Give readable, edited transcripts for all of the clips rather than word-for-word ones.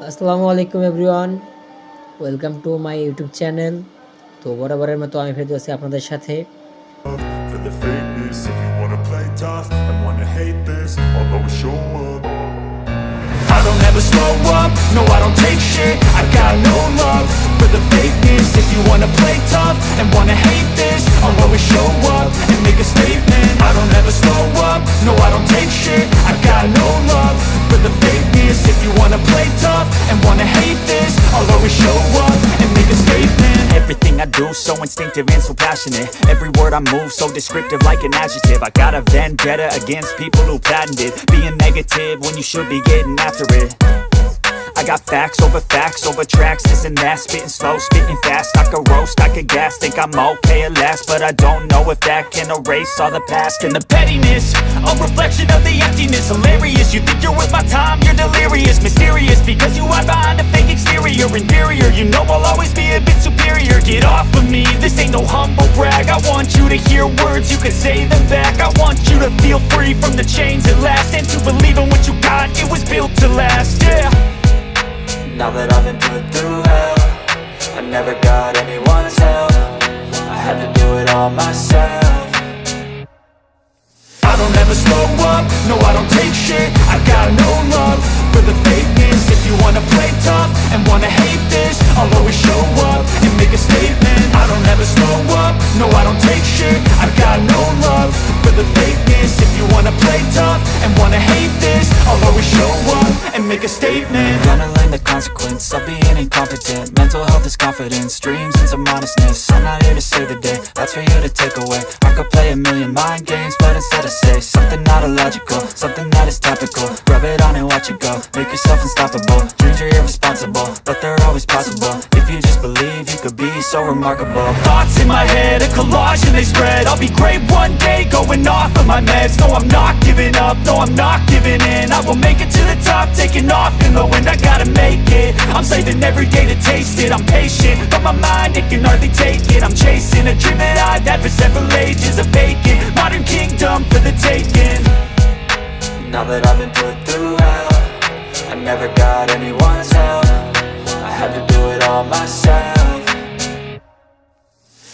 আসসালামু আলাইকুম everyone, welcome to my YouTube channel. তো বরাবরের মতো আমি ফেরত আছি আপনাদের সাথে। For the fakeness, if you wanna play tough and wanna hate this, I'll always show up. I don't ever slow up, no I don't take shit. I got no love for the fakeness. If you wanna play tough and wanna hate this, I'll always show up and make a statement. I don't ever slow up, no I don't take shit. I got no love for the fakeness. If you wanna play tough and wanna hate this, I'll always show up and make a statement. Everything I do so instinctive and so passionate. Every word I move so descriptive like an adjective. I got a vendetta against people who patented being negative when you should be getting after it. I got facts over tracks, this and that. Spitting slow, spitting fast, I could roast, I could gas. Think I'm okay at last, but I don't know if that can erase all the past. And the pettiness, a reflection of the emptiness. Hilarious, you think you're worth my time, you're delirious. Mysterious, because you hide behind a fake exterior. Inferior, you know I'll always be a bit superior. Get off of me, this ain't no humble brag. I want you to hear words, you can say them back. I want you to feel free from the chains at last, and to believe in what you got, it was built to last, yeah. Now that I've been put through hell, I never got anyone's help. I had to do it all myself. I don't ever slow up, no I don't take shit. I got no love for the fakeness. If you wanna play tough and wanna hate this, I'll always show up and make a statement. I don't ever slow up, no I don't take shit. I got no love for the fakeness. If you wanna play tough and wanna hate this, I'll always show up and make a statement. Gonna learn the consequence of being incompetent. Mental health is confidence, dreams and some honestness. I'm not here to save the day, that's for you to take away. I could play a million mind games, but instead I say something not illogical, something that is topical. Rub it on and watch it go, make yourself unstoppable. Dreams are irresponsible, but they're always possible. If you just believe, you could be so remarkable. Thoughts in my head, a collage and they spread. I'll be great one day, going off of my meds. No, I'm not giving up, no, I'm not giving in. I will make it to the top, taking off in the wind. I gotta make it, I'm saving every day to taste it. I'm patient, but my mind, it can hardly take it. I'm chasing a dream that I've had for several ages. A vacant, modern kingdom for the taking. Now that I've been put through hell, I never got anyone's help. I had to do it all myself.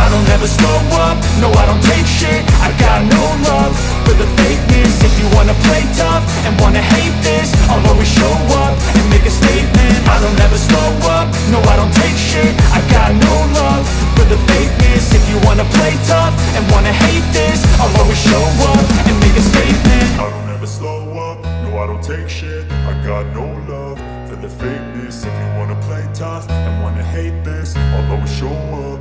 I don't ever slow up, no I don't take shit. I got no love for the fakeness. If you wanna play tough and wanna hate this, I'll always show up and make a statement. I don't ever slow up, no I don't take shit. I got no love for the fakeness. If you wanna play tough and wanna hate this, I'll always show up and make a statement. I don't ever slow up, no I don't take shit. I got no love for the fakeness. If you wanna play tough and wanna hate this, I'll always show up.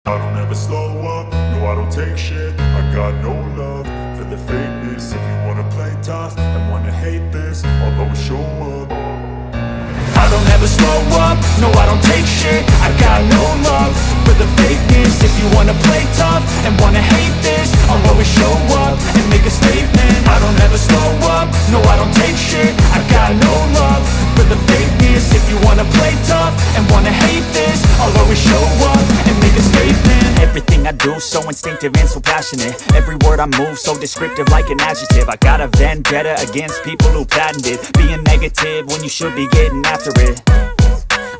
I don't ever slow up, no I don't take shit. I got no love for the fakeness. If you wanna play tough and wanna hate this, I'll always show up. I don't ever slow up, no I don't take shit. I got no love for the fakeness. If you wanna play tough and wanna hate this, I'll I'll always show up and make a statement. I don't ever slow up, no I don't take shit. I got no love for the fakeness. If you wanna play tough and wanna hate this, I'll always show up and make a statement. Everything I do so instinctive and so passionate. Every word I move so descriptive like an adjective. I got a vendetta against people who patented being negative when you should be getting after it.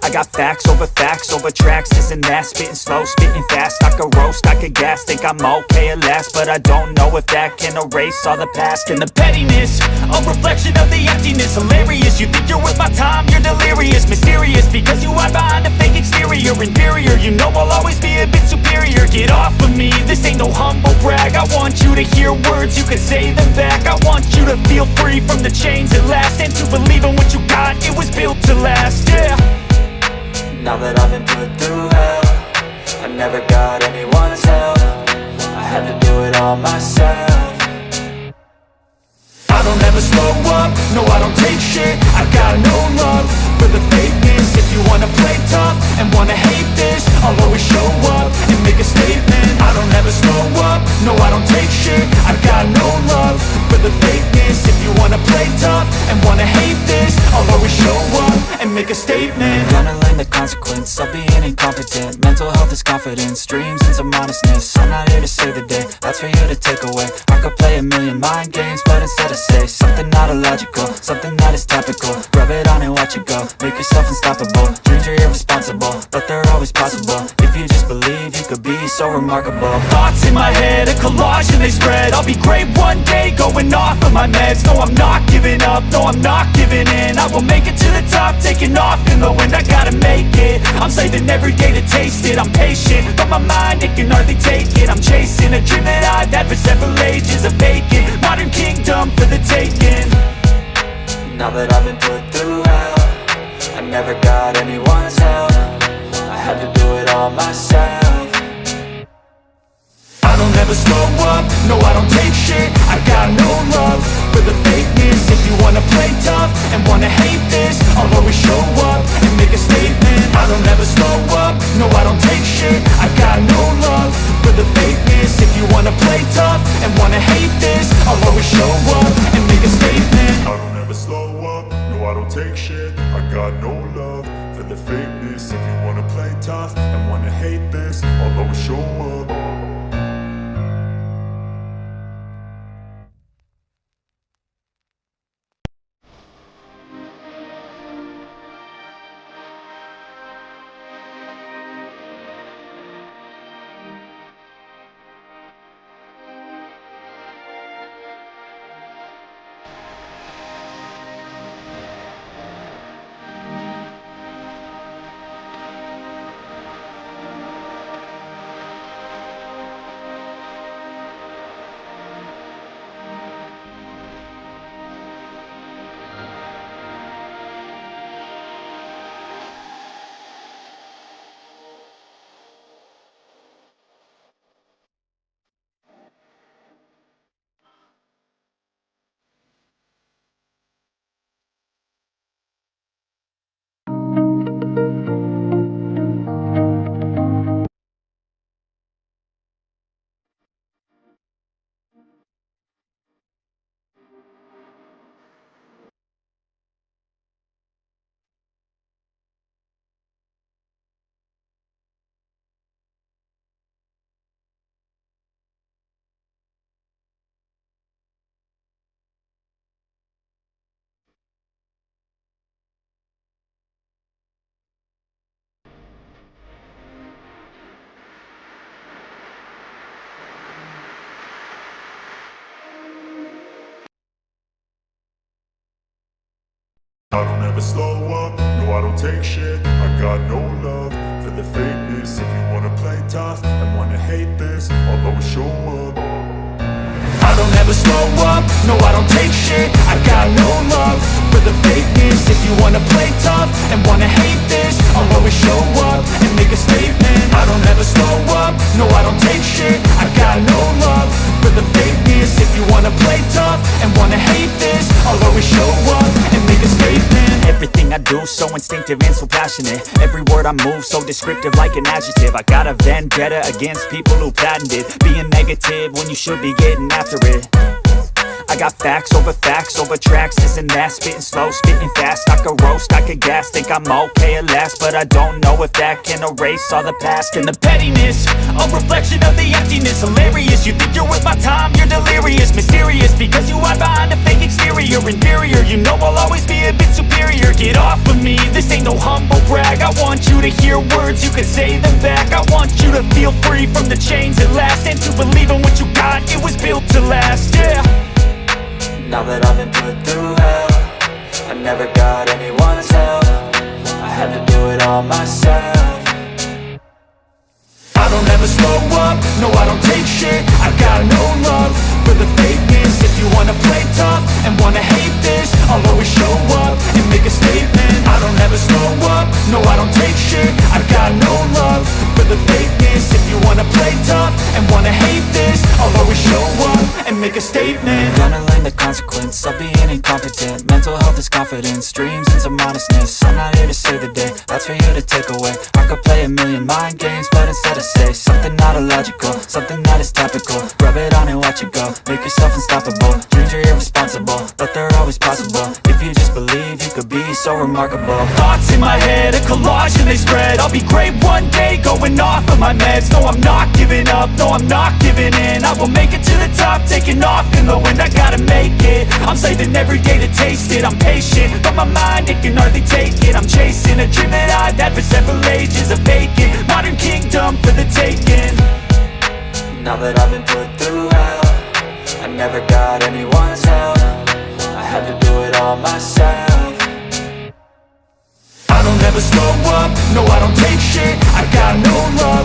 I got facts over tracks, this and that. Spitting slow, spitting fast, I could roast, I could gas. Think I'm okay at last, but I don't know if that can erase all the past. And the pettiness, a reflection of the emptiness. Hilarious, you think you're worth my time, you're delirious. Mysterious, because you hide behind a fake exterior. Inferior, you know I'll always be a bit superior. Get off of me, this ain't no humble brag. I want you to hear words, you can say them back. I want you to feel free from the chains at last, and to believe in what you got, it was built to last, yeah. Now that I've been put through hell, I never got anyone's help. I had to do it all myself. I don't ever slow up, no I don't take shit. I got no love for the fakeness. If you wanna play tough and wanna hate this, I'll always show up and make a statement. I don't ever slow up, no I don't take shit. I got no love for the fakeness. If you wanna play tough and wanna hate this, I'll always show up and make a statement. Gonna learn the consequence of being incompetent. Mental health is confidence, dreams and some honestness. I'm not here to save the day, that's for you to take away. I could play a million mind games, but instead I say something not illogical, something that is topical. Rub it on and watch it go, make yourself unstoppable. Dreams are irresponsible, but they're always possible. If you just believe, you could be so remarkable. Thoughts in my head, a collage and they spread. I'll be great one day, going off of my meds. No I'm not giving up, no I'm not giving in. I will make it to the top, taking off in the wind. I gotta make it, I'm saving every day to taste it. I'm patient, but my mind, it can hardly take it. I'm chasing a dream that I've had for several ages. A vacant, modern kingdom for the taking. Now that I've been put through hell, I never got anyone's help. I had to do it all myself. I don't ever slow up, no I don't take shit. I got no love for the fakeness. If you wanna play tough and wanna hate this, I'll always show up and make a statement. I don't ever slow up, no I don't take shit. I got no love for the fakeness. If you wanna play tough and wanna hate this, I'll always show up and make a statement. I don't ever slow up, no I don't take shit. I got no love for the fakeness. If you wanna play tough and wanna hate this, I'll always show up. I don't ever slow up, no I don't take shit. I got no love for the fakeness. If you wanna play tough and wanna hate this, I'll always show up. I don't ever slow up, no I don't take shit. I got no love for the fakeness. If you wanna play tough and wanna hate this, I'll always show up and make a statement. I don't ever slow up, no I don't take shit. I got no love for the fakeness. If you wanna play tough and wanna hate this, I'll always show up and make a statement. Everything I do so instinctive and so passionate. passionate. Every word I move so descriptive like an adjective. I got a vendetta against people who patented being negative when you should be getting after it. I got facts over tracks, this and that. Spitting slow, spitting fast. I could roast, I could gas. Think I'm okay at last, but I don't know if that can erase all the past. And the pettiness, a reflection of the emptiness. Hilarious, you think you're worth my time, you're delirious. Mysterious, because you hide behind a fake exterior. Inferior, you know I'll always be a bit superior. Get off of me, this ain't no humble brag. I want you to hear words, you can say them back. I want you to feel free from the chains at last, and to believe in what you got, it was built to last, yeah. Now that I've been put through hell, I never got anyone's help. I had to do it all myself. I don't ever slow up, no I don't take shit. I got no love for the fakeness. If you wanna play tough and wanna hate this, I'll always show up and make a statement. I don't ever slow up, no I don't take shit. I got no love for the fakeness. If you wanna play tough and wanna hate this, I'll always show up and make a statement. Gonna learn the consequence of being incompetent. Mental health is confidence, dreams and some honestness. I'm not here to save the day, that's for you to take away. I could play a million mind games, but instead I say something not illogical, something that is topical. Rub it on and watch it go, make yourself unstoppable. Dreams are irresponsible, but they're always possible. If you just believe, you could be so remarkable. Thoughts in my head, a collage and they spread. I'll be great one day, going off of my meds. No, I'm not giving up, no, I'm not giving in. I will make it to the top, taking off in the wind. I gotta make it, I'm saving every day to taste it. I'm patient, but my mind, it can hardly take it. I'm chasing a dream that I've had for several ages. A vacant, modern kingdom for the taking. Now that I've been put through hell, I never got anyone's help. I had to do it all myself. I don't ever slow up, no I don't take shit. I got no love